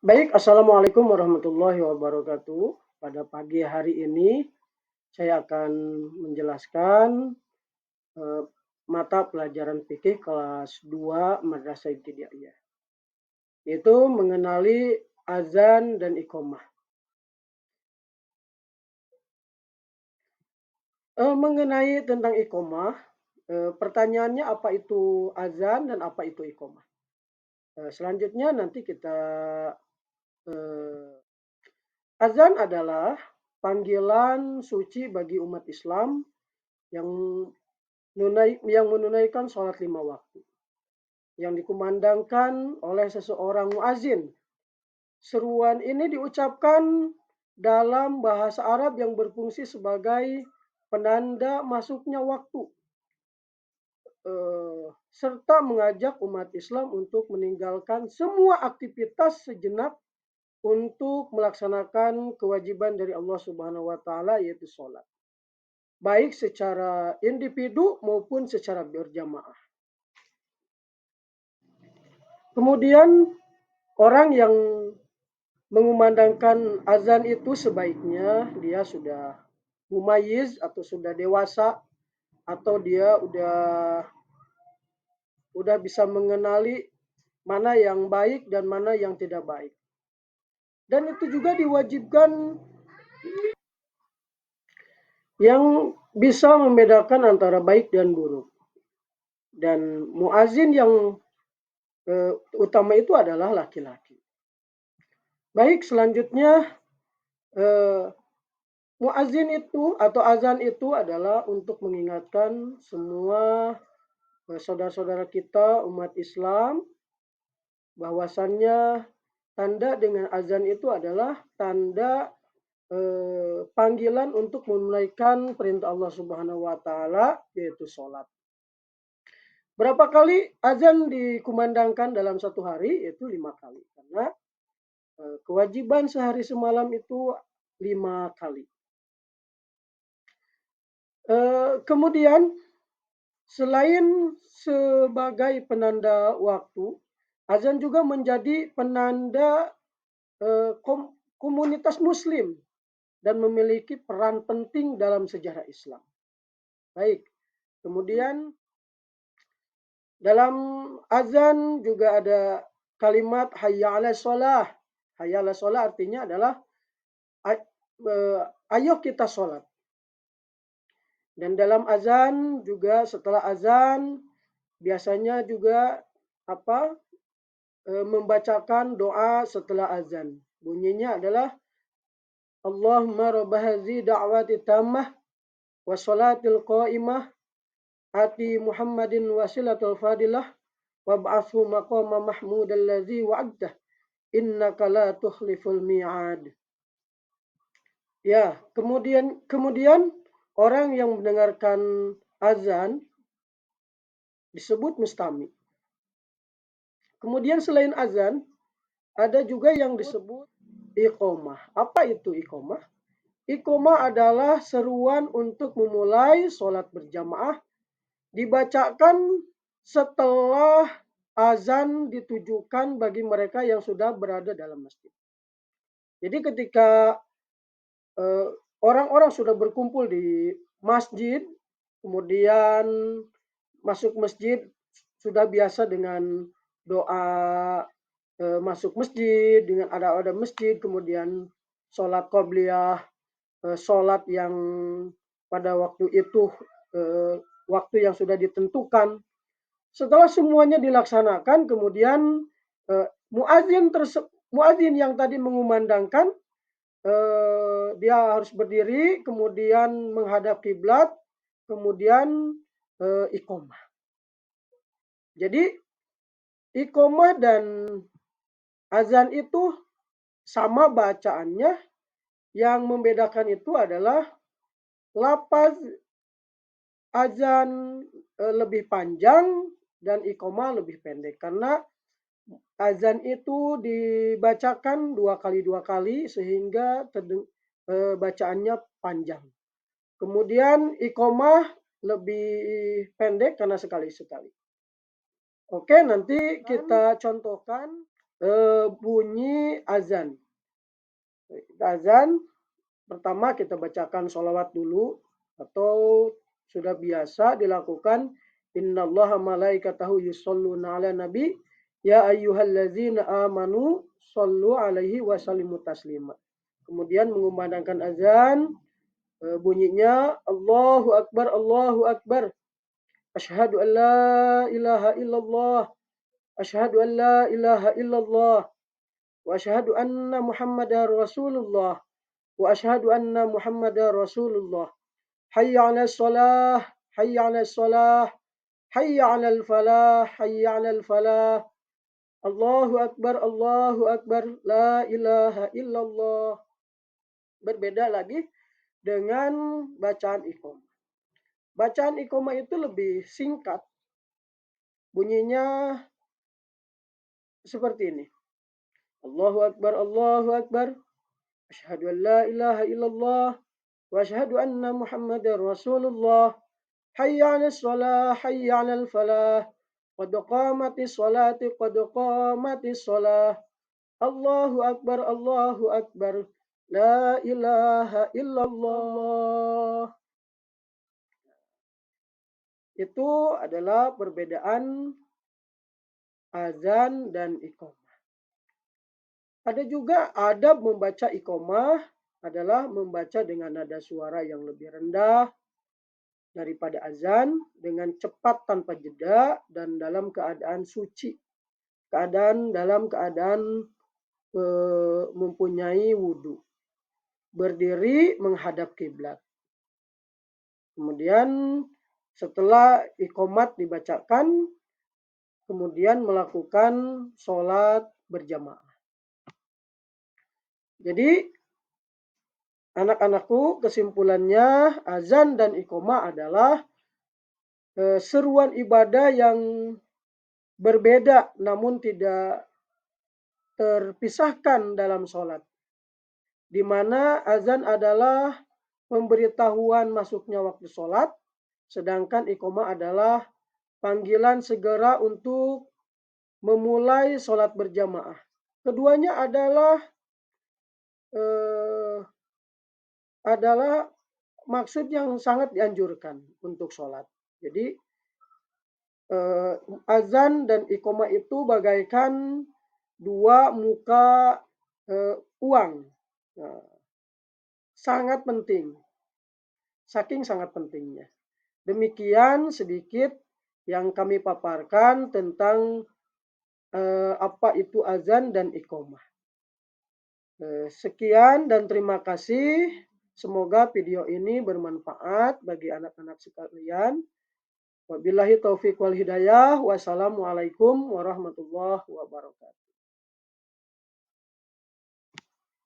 Baik, Assalamualaikum warahmatullahi wabarakatuh. Pada pagi hari ini, saya akan menjelaskan eh, mata pelajaran fikih kelas 2 Madrasah Ibtidaiyah, yaitu mengenali azan dan iqamah. Mengenai tentang iqamah, pertanyaannya apa itu azan dan apa itu iqamah. Selanjutnya nanti kita azan adalah panggilan suci bagi umat Islam yang menunaikan sholat 5 waktu yang dikumandangkan oleh seseorang muazin. Seruan ini diucapkan dalam bahasa Arab yang berfungsi sebagai penanda masuknya waktu, serta mengajak umat Islam untuk meninggalkan semua aktivitas sejenak untuk melaksanakan kewajiban dari Allah Subhanahu wa taala, yaitu sholat, baik secara individu maupun secara berjamaah. Kemudian orang yang mengumandangkan azan itu sebaiknya dia sudah mumayyiz atau sudah dewasa, atau dia udah bisa mengenali mana yang baik dan mana yang tidak baik. Dan itu juga diwajibkan yang bisa membedakan antara baik dan buruk. Dan muazin yang utama itu adalah laki-laki. Baik, selanjutnya muazin itu atau azan itu adalah untuk mengingatkan semua saudara-saudara kita umat Islam bahwasannya tanda dengan azan itu adalah tanda panggilan untuk menunaikan perintah Allah Subhanahu wa taala, yaitu sholat. Berapa kali azan dikumandangkan dalam satu hari? Yaitu 5 kali, karena kewajiban sehari semalam itu 5 kali. Kemudian selain sebagai penanda waktu, azan juga menjadi penanda komunitas Muslim dan memiliki peran penting dalam sejarah Islam. Baik, kemudian dalam azan juga ada kalimat hayya 'alas shalah. Hayya 'alas shalah artinya adalah ayo kita sholat. Dan dalam azan juga, setelah azan biasanya juga membacakan doa setelah azan. Bunyinya adalah Allahumma rabba hadzi da'wati tammah wa salatil qa'imah ati Muhammadin wasilatul fadilah wab'athu maqama mahmudal ladzi wa'adtah innaka la tukhliful mi'ad. Ya, kemudian orang yang mendengarkan azan disebut mustami. Kemudian selain azan, ada juga yang disebut iqamah. Apa itu iqamah? Iqamah adalah seruan untuk memulai sholat berjamaah, dibacakan setelah azan ditujukan bagi mereka yang sudah berada dalam masjid. Jadi ketika orang-orang sudah berkumpul di masjid, kemudian masuk masjid, sudah biasa dengan doa masuk masjid, dengan ada masjid, kemudian sholat qobliyah, sholat yang pada waktu itu waktu yang sudah ditentukan. Setelah semuanya dilaksanakan, kemudian muazin yang tadi mengumandangkan, dia harus berdiri, kemudian menghadap kiblat, kemudian iqamah. Jadi iqamah dan azan itu sama bacaannya, yang membedakan itu adalah lafaz azan lebih panjang dan iqamah lebih pendek, karena azan itu dibacakan 2 kali sehingga bacaannya panjang. Kemudian iqamah lebih pendek karena sekali-sekali. Oke, nanti kita contohkan bunyi azan. Azan pertama kita bacakan sholawat dulu atau sudah biasa dilakukan. Innallaha malaikatahu yusholluna ala nabi ya ayyuhallazina amanu shollu alaihi wa sallimu taslima. Kemudian mengumandangkan azan, bunyinya Allahu Akbar, Allahu Akbar. Asyhadu an la ilaha illallah. Asyhadu an la ilaha illallah. Wa asyhadu anna Muhammadar Rasulullah. Wa asyhadu anna Muhammadar Rasulullah. Hayya 'alas shalah, hayya 'alas shalah, hayya 'alal falah, hayya 'alal falah. Allahu Akbar, Allahu Akbar, la ilaha illallah. Berbeda lagi dengan bacaan iqamah. Bacaan iqamah itu lebih singkat. Bunyinya seperti ini. Allahu Akbar, Allahu Akbar. Asyhadu an la ilaha illallah wa asyhadu anna Muhammadar Rasulullah. Hayya 'alas shalah, hayya 'alal falah. Qad qamatis sholati, qad qamatis shalah. Allahu Akbar, Allahu Akbar. La ilaha illallah. Itu adalah perbedaan azan dan iqamah. Ada juga adab membaca iqamah adalah membaca dengan nada suara yang lebih rendah daripada azan, dengan cepat tanpa jeda dan dalam keadaan suci. Dalam keadaan mempunyai wudhu. Berdiri menghadap kiblat. Kemudian setelah iqamat dibacakan, kemudian melakukan sholat berjamaah. Jadi anak-anakku, kesimpulannya azan dan iqamah adalah seruan ibadah yang berbeda namun tidak terpisahkan dalam sholat. Di mana azan adalah pemberitahuan masuknya waktu sholat, sedangkan iqamah adalah panggilan segera untuk memulai sholat berjamaah. Keduanya adalah maksud yang sangat dianjurkan untuk sholat. Jadi azan dan iqamah itu bagaikan dua muka uang. Nah, sangat penting. Saking sangat pentingnya. Demikian sedikit yang kami paparkan tentang apa itu azan dan iqamah. Sekian dan terima kasih. Semoga video ini bermanfaat bagi anak-anak sekalian. Wabillahi taufiq wal hidayah. Wassalamualaikum warahmatullahi wabarakatuh.